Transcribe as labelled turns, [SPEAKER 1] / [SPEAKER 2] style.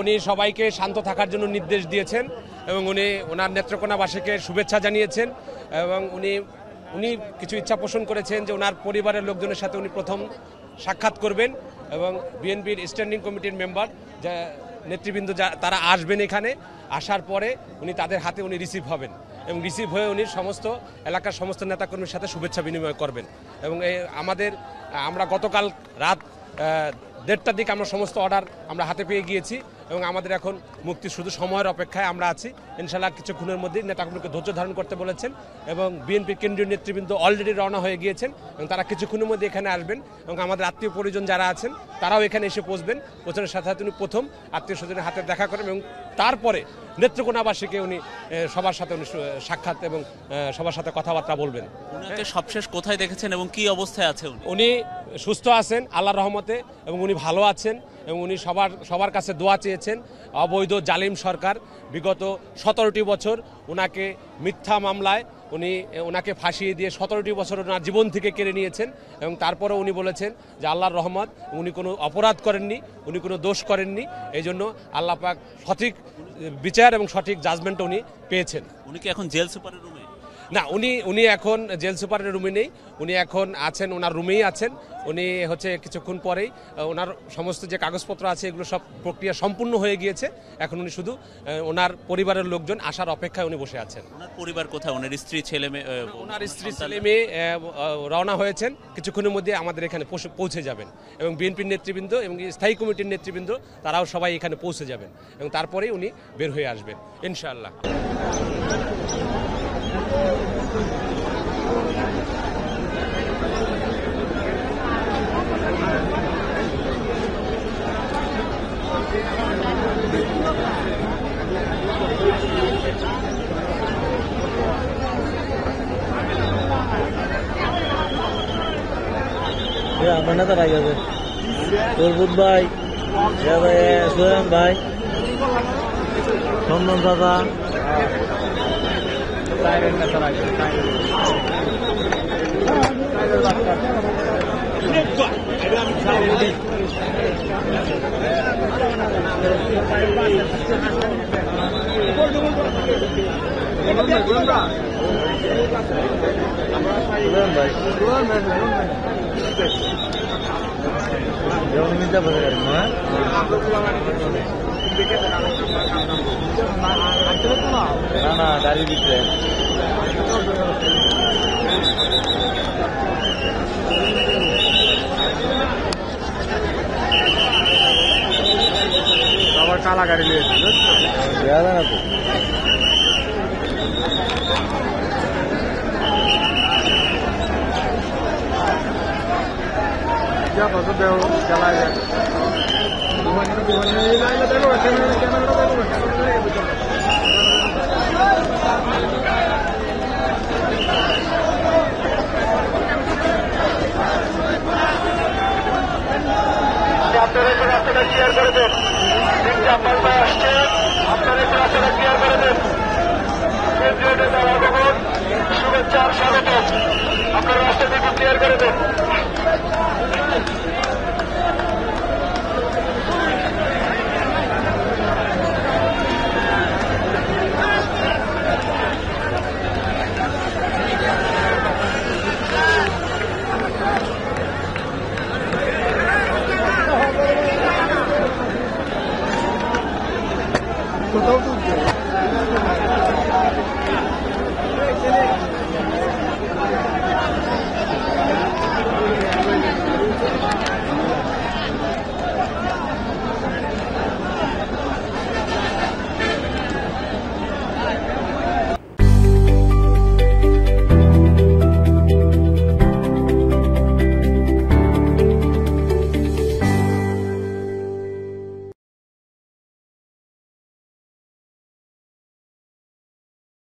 [SPEAKER 1] উনি সবাইকে শান্ত থাকার জন্য নির্দেশ দিয়েছেন এবং উনি ওনার নেত্রকোনাবাসীকে শুভেচ্ছা জানিয়েছেন এবং উনি কিছু ইচ্ছা পোষণ করেছেন যে ওনার পরিবারের লোকজনের সাথে উনি প্রথম সাক্ষাৎ করবেন এবং বিএনপির স্ট্যান্ডিং কমিটির মেম্বার যা নেতৃবৃন্দ তারা আসবেন এখানে, আসার পরে উনি তাদের হাতে উনি রিসিভ হবেন এবং রিসিভ হয়ে উনি সমস্ত এলাকার সমস্ত নেতাকর্মীর সাথে শুভেচ্ছা বিনিময় করবেন এবং আমরা গতকাল রাত 1:30টার দিকে আমরা সমস্ত অর্ডার আমরা হাতে পেয়ে গিয়েছি এবং আমাদের এখন মুক্তি শুধু সময়ের অপেক্ষায় আমরা আছি। ইনশাআল্লাহ কিছুক্ষণের মধ্যেই নেতাকর্মীকে ধৈর্য ধারণ করতে বলেছেন এবং বিএনপির কেন্দ্রীয় নেতৃবৃন্দ অলরেডি রওনা হয়ে গিয়েছেন এবং তারা কিছুক্ষণের মধ্যে এখানে আসবেন এবং আমাদের আত্মীয় পরিজন যারা আছেন তারাও এখানে এসে পৌঁছবেন। পৌঁছানোর সাথে সাথে উনি প্রথম আত্মীয় স্বজনের হাতে দেখা করেন এবং তারপরে নেত্রকোনাবাসীকে উনি সবার সাথে উনি সাক্ষাৎ এবং সবার সাথে কথাবার্তা বলবেন।
[SPEAKER 2] উনাকে সবশেষ কোথায় দেখেছেন এবং কি অবস্থায় আছে
[SPEAKER 1] উনি? সুস্থ আছেন আল্লাহর রহমতে এবং উনি ভালো আছেন এবং উনি সবার কাছে দোয়া চেয়েছেন। অবৈধ জালিম সরকার বিগত 17টি বছর ওনাকে মিথ্যা মামলায় ওনাকে ফাঁসিয়ে দিয়ে 17টি বছর ওনার জীবন থেকে কেড়ে নিয়েছেন এবং তারপরে উনি বলেছেন যে আল্লাহর রহমত, উনি কোনো অপরাধ করেননি, উনি কোনো দোষ করেননি, এই জন্য আল্লাহ পাক সঠিক বিচার এবং সঠিক জাজমেন্ট উনি পেয়েছেন।
[SPEAKER 2] উনি কি এখন জেল সুপারের রুমে?
[SPEAKER 1] না, উনি এখন জেল সুপারের রুমে নেই, উনি এখন আছেন ওনার রুমেই আছেন। উনি কিছুক্ষণ পরেই ওনার সমস্ত যে কাগজপত্র আছে এগুলো সব প্রক্রিয়া সম্পূর্ণ হয়ে গিয়েছে। এখন উনি শুধু ওনার পরিবারের লোকজন আসার অপেক্ষায় উনি বসে আছেন।
[SPEAKER 2] ওনার পরিবার কোথায়? ওনার স্ত্রী ছেলে মেয়ে?
[SPEAKER 1] ওনার স্ত্রী ছেলে মেয়ে রওনা হয়েছেন, কিছুক্ষণের মধ্যে আমাদের এখানে পৌঁছে যাবেন এবং বিএনপির নেতৃবৃন্দ এবং স্থায়ী কমিটির নেতৃবৃন্দ তারাও সবাই এখানে পৌঁছে যাবেন এবং তারপরেই উনি বের হয়ে আসবেন ইনশাআল্লাহ।
[SPEAKER 3] আমার নেতা ভাই আছে তরবুদ ভাই, সোহেম ভাই, চন্দন দাদা, না গাড়ি দিচ্ছে
[SPEAKER 4] আবার কালা গাড়ি নিয়েছে আপনারা একটু রাস্তাটা ক্লিয়ার করে দেন। তিনটা পাল্টায় আসছে, আপনারা একটু রাস্তাটা ক্লিয়ার করে দেন। কেন্দ্রীয় নেতা শুভেচ্ছা স্বাগত।